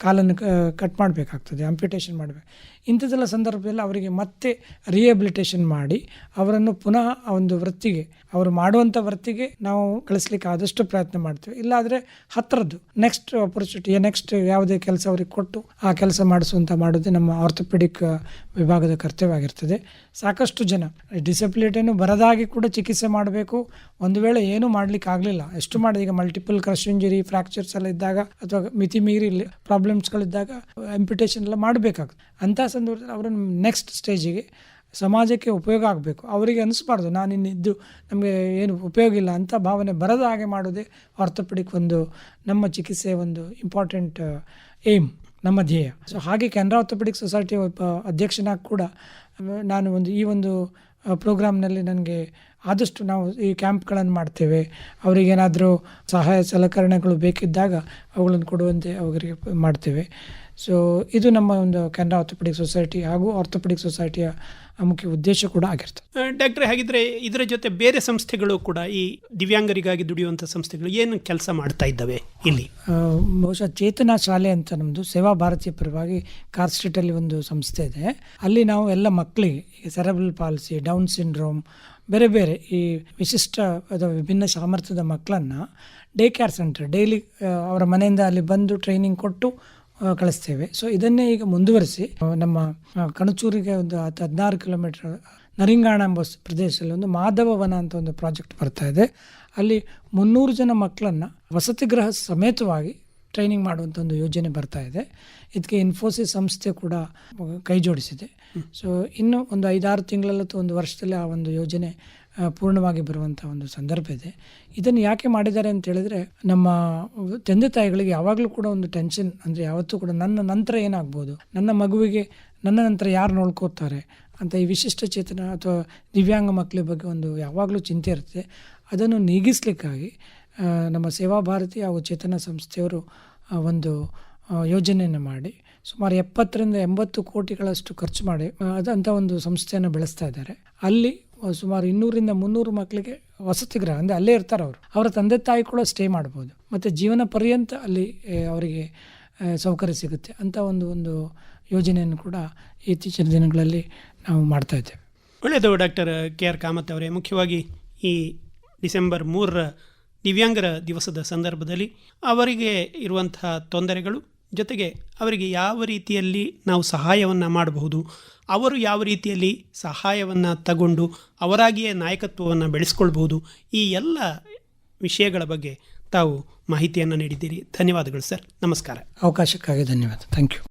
ಕಾಲನ್ನು ಕಟ್ ಮಾಡಬೇಕಾಗ್ತದೆ, ಆಂಪ್ಯುಟೇಷನ್ ಮಾಡಬೇಕು. ಇಂಥದ್ದೆಲ್ಲ ಸಂದರ್ಭದಲ್ಲಿ ಅವರಿಗೆ ಮತ್ತೆ ರಿಹ್ಯಾಬಿಲಿಟೇಷನ್ ಮಾಡಿ ಅವರನ್ನು ಪುನಃ ಒಂದು ವೃತ್ತಿಗೆ, ಅವರು ಮಾಡುವಂಥ ವೃತ್ತಿಗೆ ನಾವು ಕಳಿಸ್ಲಿಕ್ಕೆ ಆದಷ್ಟು ಪ್ರಯತ್ನ ಮಾಡ್ತೀವಿ. ಇಲ್ಲಾದರೆ ಹತ್ತಿರದ್ದು ನೆಕ್ಸ್ಟ್ ಆಪರ್ಚುನಿಟಿ, ನೆಕ್ಸ್ಟ್ ಯಾವುದೇ ಕೆಲಸ ಅವ್ರಿಗೆ ಕೊಟ್ಟು ಆ ಕೆಲಸ ಮಾಡೋದೇ ನಮ್ಮ ಆರ್ಥೋಪೆಡಿಕ್ ವಿಭಾಗದ ಕರ್ತವ್ಯ ಆಗಿರ್ತದೆ. ಸಾಕಷ್ಟು ಜನ ಡಿಸಬಿಲಿಟಿಯನ್ನು ಬರದಾಗಿ ಕೂಡ ಚಿಕಿತ್ಸೆ ಮಾಡಬೇಕು. ಒಂದು ವೇಳೆ ಏನೂ ಮಾಡಲಿಕ್ಕೆ ಆಗಲಿಲ್ಲ, ಎಷ್ಟು ಮಾಡಿದ, ಈಗ ಮಲ್ಟಿಪಲ್ ಕ್ರಶ್ ಇಂಜುರಿ, ಫ್ರ್ಯಾಕ್ಚರ್ಸ್ ಎಲ್ಲ ಇದ್ದಾಗ ಅಥವಾ ಮಿತಿ ಮೀರಿ ಪ್ರಾಬ್ಲಮ್ಸ್ಗಳಿದ್ದಾಗ ಆಂಪ್ಯುಟೇಷನ್ ಎಲ್ಲ ಮಾಡಬೇಕಾಗುತ್ತೆ. ಅಂಥ ಸಂದರ್ಭದಲ್ಲಿ ಅವರನ್ನು ನೆಕ್ಸ್ಟ್ ಸ್ಟೇಜಿಗೆ ಸಮಾಜಕ್ಕೆ ಉಪಯೋಗ ಆಗಬೇಕು. ಅವರಿಗೆ ಅನಿಸ್ಬಾರ್ದು ನಾನು ಇನ್ನಿದ್ದು ನಮಗೆ ಏನು ಉಪಯೋಗ ಇಲ್ಲ ಅಂತ ಭಾವನೆ ಬರದ ಹಾಗೆ ಮಾಡೋದೇ ಆರ್ಥೋಪೆಡಿಕ್ ಒಂದು ನಮ್ಮ ಚಿಕಿತ್ಸೆಯ ಒಂದು ಇಂಪಾರ್ಟೆಂಟ್ ಏಮ್, ನಮ್ಮ ಧ್ಯೇಯ. ಸೊ ಹಾಗೆ ಕೆನರಾ ಆರ್ಥೋಪೆಡಿಕ್ ಸೊಸೈಟಿ ಅಧ್ಯಕ್ಷನಾಗಿ ಕೂಡ ನಾನು ಈ ಒಂದು ಪ್ರೋಗ್ರಾಮ್ನಲ್ಲಿ ನನಗೆ ಆದಷ್ಟು ನಾವು ಈ ಕ್ಯಾಂಪ್ಗಳನ್ನು ಮಾಡ್ತೇವೆ. ಅವರಿಗೇನಾದರೂ ಸಹಾಯ ಸಲಕರಣೆಗಳು ಬೇಕಿದ್ದಾಗ ಅವುಗಳನ್ನು ಕೊಡುವಂತೆ ಅವರಿಗೆ ಮಾಡ್ತೇವೆ. ಸೊ ಇದು ನಮ್ಮ ಒಂದು ಕೆನರಾ ಆರ್ಥೋಪೆಡಿಕ್ ಸೊಸೈಟಿ ಹಾಗೂ ಆರ್ಥೋಪೆಡಿಕ್ ಸೊಸೈಟಿಯ ಮುಖ್ಯ ಉದ್ದೇಶ ಕೂಡ ಆಗಿರ್ತದೆ. ಡಾಕ್ಟ್ರೆ, ಹಾಗಿದ್ರೆ ಇದರ ಜೊತೆ ಬೇರೆ ಸಂಸ್ಥೆಗಳು ಕೂಡ ಈ ದಿವ್ಯಾಂಗರಿಗಾಗಿ ದುಡಿಯುವಂಥ ಸಂಸ್ಥೆಗಳು ಏನು ಕೆಲಸ ಮಾಡ್ತಾ ಇದ್ದಾವೆ ಇಲ್ಲಿ? ಬಹುಶಃ ಚೇತನ ಶಾಲೆ ಅಂತ ನಮ್ಮದು ಸೇವಾ ಭಾರತೀಯ ಪರವಾಗಿ ಕಾರ್ ಸ್ಟ್ರೀಟಲ್ಲಿ ಒಂದು ಸಂಸ್ಥೆ ಇದೆ. ಅಲ್ಲಿ ನಾವು ಎಲ್ಲ ಮಕ್ಕಳಿಗೆ ಈಗ ಸೆರೆಬ್ರಲ್ ಪಾಲ್ಸಿ, ಡೌನ್ ಸಿಂಡ್ರೋಮ್, ಬೇರೆ ಬೇರೆ ಈ ವಿಶಿಷ್ಟ ಅಥವಾ ವಿಭಿನ್ನ ಸಾಮರ್ಥ್ಯದ ಮಕ್ಕಳನ್ನು ಡೇ ಕೇರ್ ಸೆಂಟರ್ ಡೈಲಿ ಅವರ ಮನೆಯಿಂದ ಅಲ್ಲಿ ಬಂದು ಟ್ರೈನಿಂಗ್ ಕೊಟ್ಟು ಕಳಿಸ್ತೇವೆ. ಸೊ ಇದನ್ನೇ ಈಗ ಮುಂದುವರಿಸಿ ನಮ್ಮ ಕಣಚೂರಿಗೆ ಒಂದು 16 ಕಿಲೋಮೀಟರ್ ನರಿಂಗಾಣ ಎಂಬ ಪ್ರದೇಶದಲ್ಲಿ ಒಂದು ಮಾಧವವನ ಅಂತ ಒಂದು ಪ್ರಾಜೆಕ್ಟ್ ಬರ್ತಾ ಇದೆ. ಅಲ್ಲಿ 300 ಜನ ಮಕ್ಕಳನ್ನು ವಸತಿ ಗೃಹ ಸಮೇತವಾಗಿ ಟ್ರೈನಿಂಗ್ ಮಾಡುವಂಥ ಒಂದು ಯೋಜನೆ ಬರ್ತಾ ಇದೆ. ಇದಕ್ಕೆ ಇನ್ಫೋಸಿಸ್ ಸಂಸ್ಥೆ ಕೂಡ ಕೈ ಜೋಡಿಸಿದೆ. ಸೊ ಇನ್ನು ಒಂದು 5-6 ತಿಂಗಳಲ್ಲಿ ಅಥವಾ ಒಂದು ವರ್ಷದಲ್ಲಿ ಆ ಒಂದು ಯೋಜನೆ ಪೂರ್ಣವಾಗಿ ಬರುವಂಥ ಒಂದು ಸಂದರ್ಭ ಇದೆ. ಇದನ್ನು ಯಾಕೆ ಮಾಡಿದ್ದಾರೆ ಅಂತ ಹೇಳಿದರೆ, ನಮ್ಮ ತಂದೆ ತಾಯಿಗಳಿಗೆ ಯಾವಾಗಲೂ ಕೂಡ ಒಂದು ಟೆನ್ಷನ್, ಅಂದರೆ ಯಾವತ್ತೂ ಕೂಡ ನನ್ನ ನಂತರ ಏನಾಗ್ಬೋದು, ನನ್ನ ಮಗುವಿಗೆ ನನ್ನ ನಂತರ ಯಾರು ನೋಡ್ಕೋತಾರೆ ಅಂತ ಈ ವಿಶಿಷ್ಟ ಚೇತನ ಅಥವಾ ದಿವ್ಯಾಂಗ ಮಕ್ಕಳ ಬಗ್ಗೆ ಒಂದು ಯಾವಾಗಲೂ ಚಿಂತೆ ಇರುತ್ತೆ. ಅದನ್ನು ನೀಗಿಸ್ಲಿಕ್ಕಾಗಿ ನಮ್ಮ ಸೇವಾ ಭಾರತಿ ಹಾಗೂ ಚೇತನ ಸಂಸ್ಥೆಯವರು ಒಂದು ಯೋಜನೆಯನ್ನು ಮಾಡಿ ಸುಮಾರು 70-80 ಕೋಟಿಗಳಷ್ಟು ಖರ್ಚು ಮಾಡಿ ಅದಂಥ ಒಂದು ಸಂಸ್ಥೆಯನ್ನು ಬೆಳೆಸ್ತಾ ಇದ್ದಾರೆ. ಅಲ್ಲಿ ಸುಮಾರು 200-300 ಮಕ್ಕಳಿಗೆ ವಸತಿ ಗೃಹ, ಅಂದರೆ ಅಲ್ಲೇ ಇರ್ತಾರೆ ಅವರು, ಅವರ ತಂದೆ ತಾಯಿ ಕೂಡ ಸ್ಟೇ ಮಾಡ್ಬೋದು, ಮತ್ತು ಜೀವನ ಪರ್ಯಂತ ಅಲ್ಲಿ ಅವರಿಗೆ ಸೌಕರ್ಯ ಸಿಗುತ್ತೆ ಅಂತ ಒಂದು ಯೋಜನೆಯನ್ನು ಕೂಡ ಇತ್ತೀಚಿನ ದಿನಗಳಲ್ಲಿ ನಾವು ಮಾಡ್ತಾ ಇದ್ದೇವೆ. ಒಳ್ಳೆಯದು ಡಾಕ್ಟರ್ KR ಕಾಮತ್ ಅವರೇ. ಮುಖ್ಯವಾಗಿ ಈ ಡಿಸೆಂಬರ್ 3 ದಿವ್ಯಾಂಗರ ದಿವಸದ ಸಂದರ್ಭದಲ್ಲಿ ಅವರಿಗೆ ಇರುವಂತಹ ತೊಂದರೆಗಳು, ಜೊತೆಗೆ ಅವರಿಗೆ ಯಾವ ರೀತಿಯಲ್ಲಿ ನಾವು ಸಹಾಯವನ್ನು ಮಾಡಬಹುದು, ಅವರು ಯಾವ ರೀತಿಯಲ್ಲಿ ಸಹಾಯವನ್ನು ತಗೊಂಡು ಅವರಾಗಿಯೇ ನಾಯಕತ್ವವನ್ನು ಬೆಳೆಸ್ಕೊಳ್ಬಹುದು, ಈ ಎಲ್ಲ ವಿಷಯಗಳ ಬಗ್ಗೆ ತಾವು ಮಾಹಿತಿಯನ್ನು ನೀಡಿದ್ದೀರಿ. ಧನ್ಯವಾದಗಳು ಸರ್. ನಮಸ್ಕಾರ. ಅವಕಾಶಕ್ಕಾಗಿ ಧನ್ಯವಾದ. Thank you.